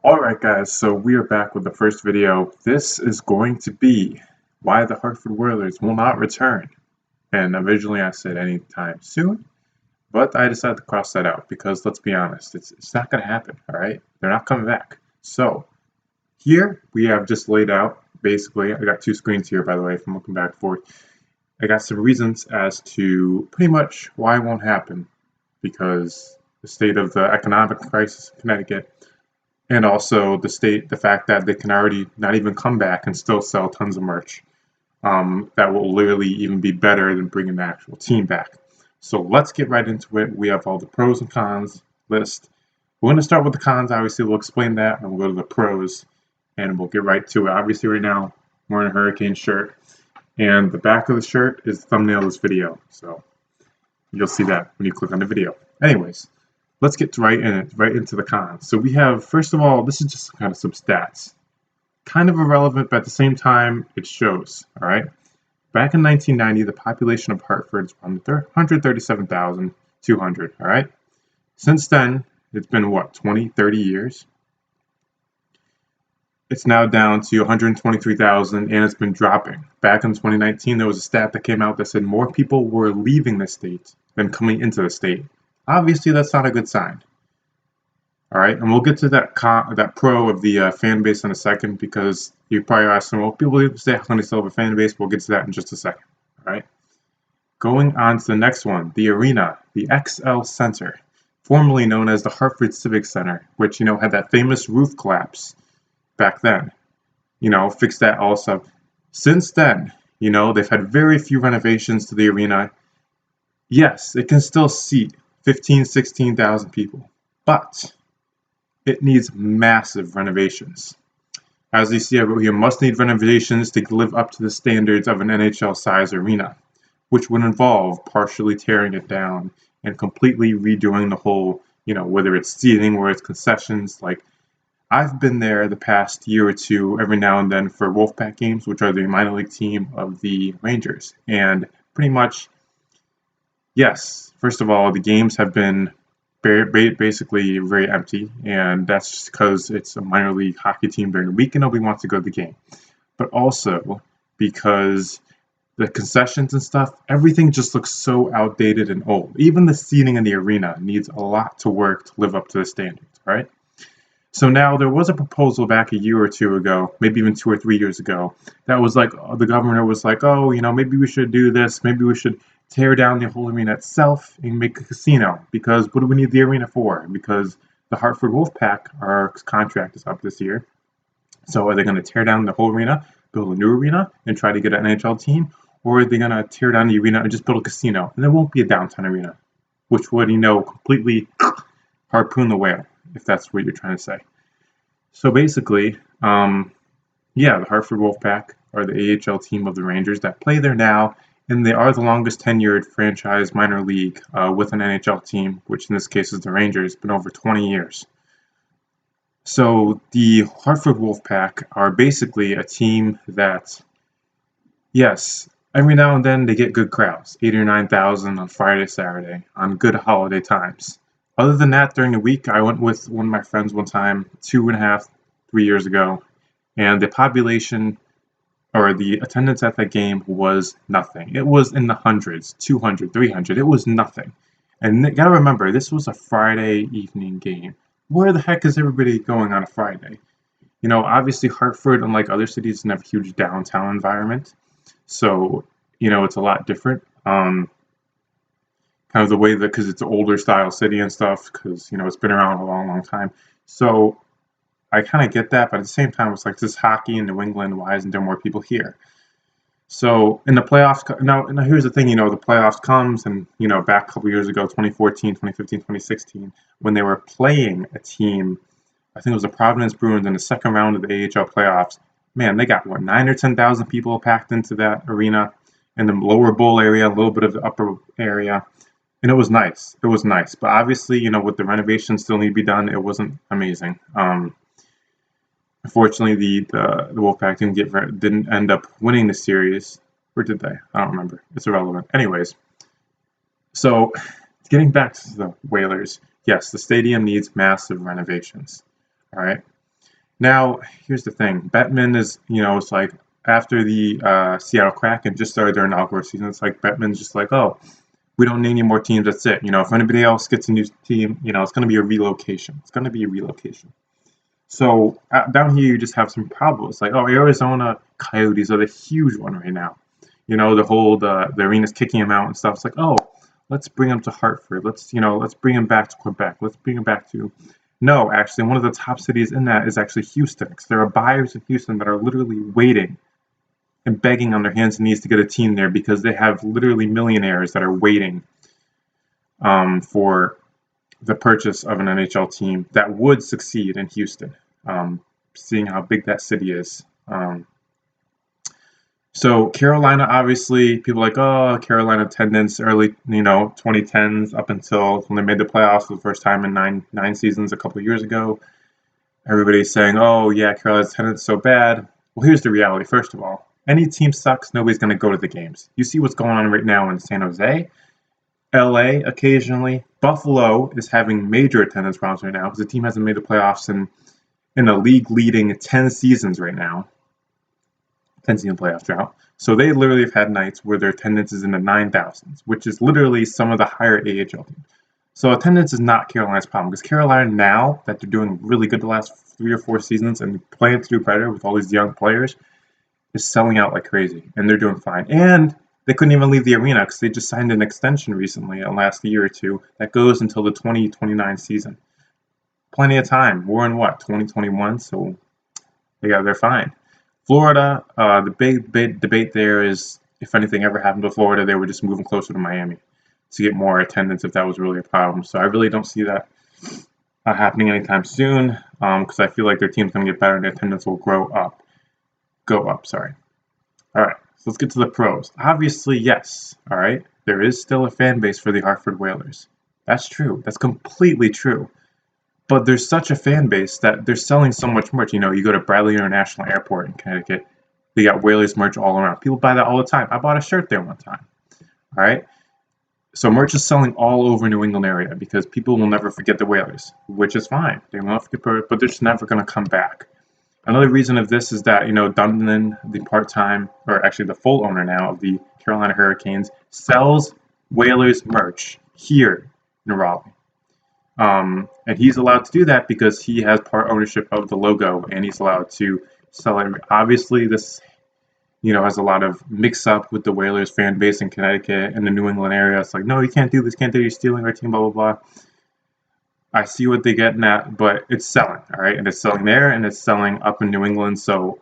Alright guys, so we are back with the first video. This is going to be why the Hartford Whalers will not return. And originally I said anytime soon, but I decided to cross that out because let's be honest, it's not going to happen, alright? They're not coming back. So, here we have just laid out, basically, I got two screens here by the way, if I'm looking back and forth. I got some reasons as to pretty much why it won't happen because the state of the economic crisis in Connecticut and also the fact that they can already not even come back and still sell tons of merch. That will literally even be better than bringing the actual team back. So let's get right into it. We have all the pros and cons list. We're going to start with the cons. Obviously, we'll explain that, and we'll go to the pros, and we'll get right to it. Obviously, right now, I'm wearing a Hurricane shirt, and the back of the shirt is the thumbnail of this video. So you'll see that when you click on the video. Anyways, let's get right into the cons. So we have, first of all, this is just kind of some stats. Kind of irrelevant, but at the same time, it shows, all right? Back in 1990, the population of Hartford is around 137,200, all right? Since then, it's been what, 20, 30 years? It's now down to 123,000 and it's been dropping. Back in 2019, there was a stat that came out that said more people were leaving the state than coming into the state. Obviously, that's not a good sign. All right, and we'll get to that pro of the fan base in a second because you probably asking, well, people say how can they still have a fan base? We'll get to that in just a second. All right, going on to the next one, the arena, the XL Center, formerly known as the Hartford Civic Center, which had that famous roof collapse back then. Fixed that also. Since then, they've had very few renovations to the arena. Yes, it can still seat 15, 16,000 people, but it needs massive renovations. As you see over here, must need renovations to live up to the standards of an NHL size arena, which would involve partially tearing it down and completely redoing the whole, whether it's seating or it's concessions. Like, I've been there the past year or two every now and then for Wolfpack games, which are the minor league team of the Rangers. And pretty much, yes, first of all, the games have been basically very empty, and that's just because it's a minor league hockey team during the week and nobody wants to go to the game. But also because the concessions and stuff, everything just looks so outdated and old. Even the seating in the arena needs a lot to work to live up to the standards, right? So now there was a proposal back a year or two ago, maybe even 2 or 3 years ago, that was like, the governor was like, oh, maybe we should do this, maybe we should tear down the whole arena itself and make a casino, because what do we need the arena for? Because the Hartford Wolfpack, our contract is up this year. So are they going to tear down the whole arena, build a new arena, and try to get an NHL team? Or are they going to tear down the arena and just build a casino? And there won't be a downtown arena, which would, completely harpoon the whale, if that's what you're trying to say. So basically, the Hartford Wolfpack are the AHL team of the Rangers that play there now, and they are the longest tenured franchise minor league with an NHL team, which in this case is the Rangers, been over 20 years. So the Hartford Wolfpack are basically a team that, yes, every now and then they get good crowds, 8 or 9,000 on Friday, Saturday, on good holiday times. Other than that, during the week, I went with one of my friends one time, 2.5, 3 years ago, and the population or the attendance at that game was nothing. It was in the hundreds, 200, 300. It was nothing. And you gotta remember, this was a Friday evening game. Where the heck is everybody going on a Friday? Obviously Hartford, unlike other cities, doesn't have a huge downtown environment. So, it's a lot different. Kind of the way that, because it's an older style city and stuff, because, it's been around a long, long time. So I kind of get that, but at the same time, it's like this hockey in New England. Why isn't there more people here? So in the playoffs, now here's the thing, the playoffs comes and, back a couple years ago, 2014, 2015, 2016, when they were playing a team, I think it was the Providence Bruins in the second round of the AHL playoffs. Man, they got, 9 or 10,000 people packed into that arena in the lower bowl area, a little bit of the upper area. And it was nice. It was nice. But obviously, with the renovations still need to be done, it wasn't amazing. Unfortunately, the Wolfpack didn't end up winning the series. Or did they? I don't remember. It's irrelevant. Anyways, so getting back to the Whalers, yes, the stadium needs massive renovations. All right. Now, here's the thing. Bettman is, it's like after the Seattle Kraken just started their inaugural season, it's like Bettman's just like, oh, we don't need any more teams. That's it. If anybody else gets a new team, it's going to be a relocation. It's going to be a relocation. So down here, you just have some problems. Like, oh, Arizona Coyotes are the huge one right now. The arena's kicking them out and stuff. It's like, oh, let's bring them to Hartford. Let's bring them back to Quebec. Let's bring them back to. No, actually, one of the top cities in that is actually Houston. Because there are buyers in Houston that are literally waiting and begging on their hands and knees to get a team there because they have literally millionaires that are waiting for the purchase of an NHL team that would succeed in Houston, seeing how big that city is. So Carolina, obviously, people are like, oh, Carolina attendance early, 2010s up until when they made the playoffs for the first time in nine seasons a couple of years ago. Everybody's saying, oh, yeah, Carolina's attendance is so bad. Well, here's the reality. First of all, any team sucks. Nobody's going to go to the games. You see what's going on right now in San Jose, LA occasionally. Buffalo is having major attendance problems right now because the team hasn't made the playoffs in a league leading 10 seasons right now. 10-season playoff drought. So they literally have had nights where their attendance is in the 9,000s, which is literally some of the higher AHL teams. So attendance is not Carolina's problem because Carolina, now that they're doing really good the last 3 or 4 seasons and planning to do better with all these young players, is selling out like crazy, and they're doing fine. And they couldn't even leave the arena because they just signed an extension recently, last year or two, that goes until the 2029 season. Plenty of time. We're in 2021, so they're fine. Florida, the big debate there is if anything ever happened to Florida, they were just moving closer to Miami to get more attendance if that was really a problem. So I really don't see that happening anytime soon because I feel like their team's going to get better and their attendance will go up. All right, so let's get to the pros. Obviously, yes, all right, there is still a fan base for the Hartford Whalers. That's true. That's completely true. But there's such a fan base that they're selling so much merch. You go to Bradley International Airport in Connecticut, they got Whalers merch all around. People buy that all the time. I bought a shirt there one time. All right. So merch is selling all over New England area because people will never forget the Whalers, which is fine. They won't forget, but they're just never going to come back. Another reason of this is that, Dundon, the part-time, or actually the full owner now of the Carolina Hurricanes, sells Whalers merch here in Raleigh. And he's allowed to do that because he has part ownership of the logo and he's allowed to sell it. Obviously, this, has a lot of mix-up with the Whalers fan base in Connecticut and the New England area. It's like, no, you can't do this, you're stealing our team, blah, blah, blah. I see what they're getting at, but it's selling, all right? And it's selling there, and it's selling up in New England. So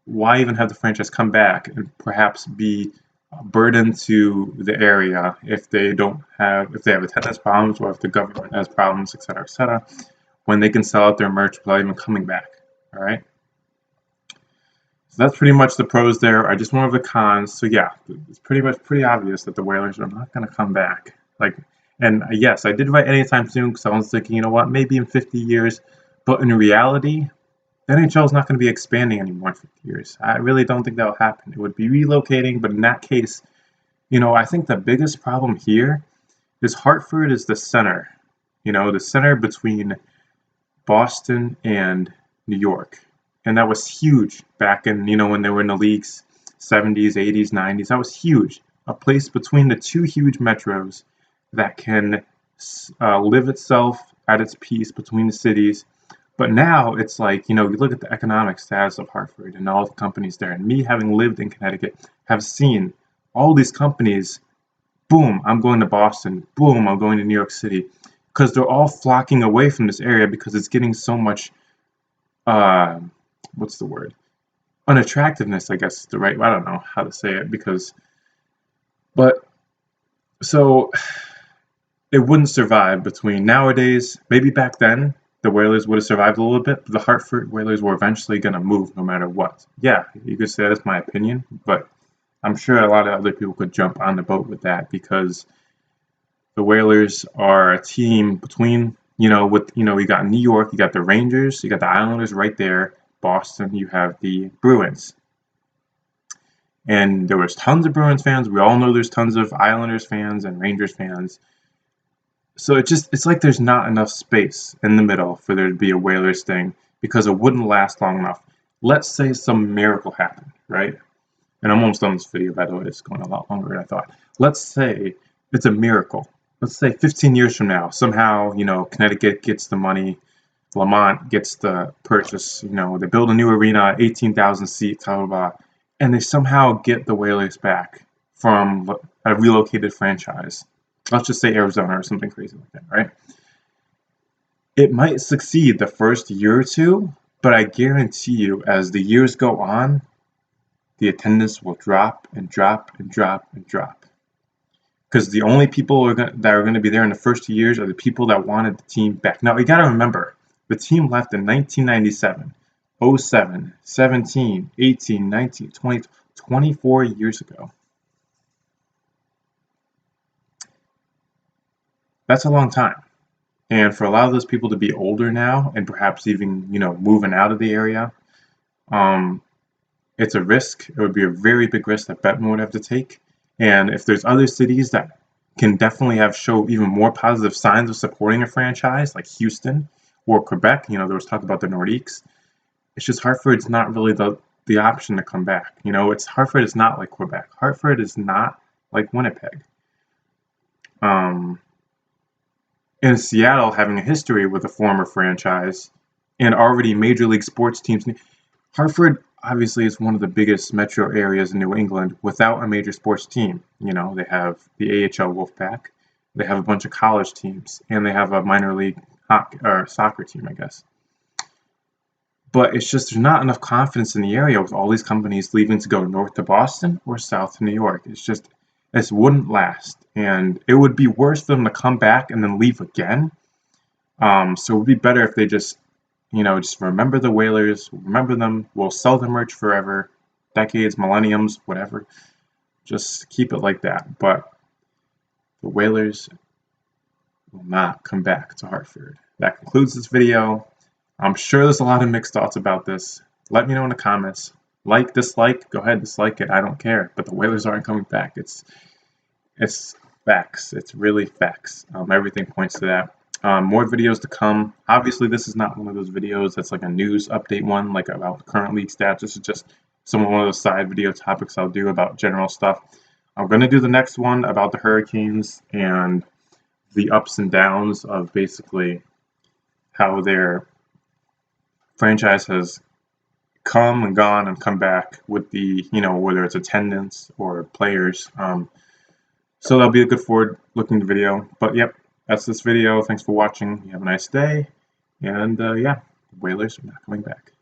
why even have the franchise come back and perhaps be a burden to the area if they have attendance problems or if the government has problems, et cetera, when they can sell out their merch without even coming back, all right? So that's pretty much the pros there. I just went over the cons. So yeah, it's pretty obvious that the Whalers are not going to come back. And yes, I did write anytime soon because I was thinking, you know what, maybe in 50 years. But in reality, the NHL is not going to be expanding anymore in 50 years. I really don't think that will happen. It would be relocating, but in that case, I think the biggest problem here is Hartford is the center. The center between Boston and New York. And that was huge back in, when they were in the leagues, 70s, 80s, 90s. That was huge. A place between the two huge metros that can live itself at its peace between the cities. But now it's like, you look at the economic status of Hartford and all the companies there. And me, having lived in Connecticut, have seen all these companies, boom, I'm going to Boston, boom, I'm going to New York City. Because they're all flocking away from this area because it's getting so much, what's the word? Unattractiveness, I guess is the right, I don't know how to say it so it wouldn't survive between nowadays. Maybe back then the Whalers would have survived a little bit, but the Hartford Whalers were eventually going to move no matter what. Yeah, you could say that's my opinion, but I'm sure a lot of other people could jump on the boat with that because the Whalers are a team between, you got New York, you got the Rangers, you got the Islanders right there. Boston, you have the Bruins. And there was tons of Bruins fans. We all know there's tons of Islanders fans and Rangers fans. So it's like there's not enough space in the middle for there to be a Whalers thing. because it wouldn't last long enough. Let's say some miracle happened, right? And I'm almost done this video, by the way. It's going a lot longer than I thought. Let's say it's a miracle. Let's say 15 years from now, somehow, Connecticut gets the money, Lamont gets the purchase, they build a new arena, 18,000 seats, blah, blah, blah, and they somehow get the Whalers back from a relocated franchise. Let's just say Arizona or something crazy like that, right? It might succeed the first year or two, but I guarantee you, as the years go on, the attendance will drop and drop and drop and drop. Because the only people that are going to be there in the first 2 years are the people that wanted the team back. Now, you got to remember, the team left in 1997, 07, 17, 18, 19, 20, 24 years ago. That's a long time. And for a lot of those people to be older now and perhaps even, moving out of the area, it's a risk. It would be a very big risk that Bettman would have to take. And if there's other cities that can definitely show even more positive signs of supporting a franchise, like Houston or Quebec, there was talk about the Nordiques. It's just Hartford's not really the option to come back. Hartford is not like Quebec. Hartford is not like Winnipeg. In Seattle, having a history with a former franchise and already major league sports teams, Hartford obviously is one of the biggest metro areas in New England without a major sports team. They have the AHL Wolfpack, they have a bunch of college teams, and they have a minor league hockey or soccer team, I guess. But it's just there's not enough confidence in the area with all these companies leaving to go north to Boston or south to New York. It wouldn't last, and it would be worse for them to come back and then leave again. So it would be better if they just remember the Whalers, remember them, we'll sell the merch forever, decades, millenniums, whatever. Just keep it like that. But the Whalers will not come back to Hartford. That concludes this video. I'm sure there's a lot of mixed thoughts about this. Let me know in the comments. Like, dislike, go ahead, dislike it. I don't care. But the Whalers aren't coming back. It's facts. It's really facts. Everything points to that. More videos to come. Obviously, this is not one of those videos that's like a news update one, like about current league stats. This is just one of those side video topics I'll do about general stuff. I'm going to do the next one about the Hurricanes and the ups and downs of basically how their franchise has come and gone and come back with the, whether it's attendance or players. So that'll be a good forward-looking video. But yep, that's this video. Thanks for watching. You have a nice day. And yeah, Whalers are not coming back.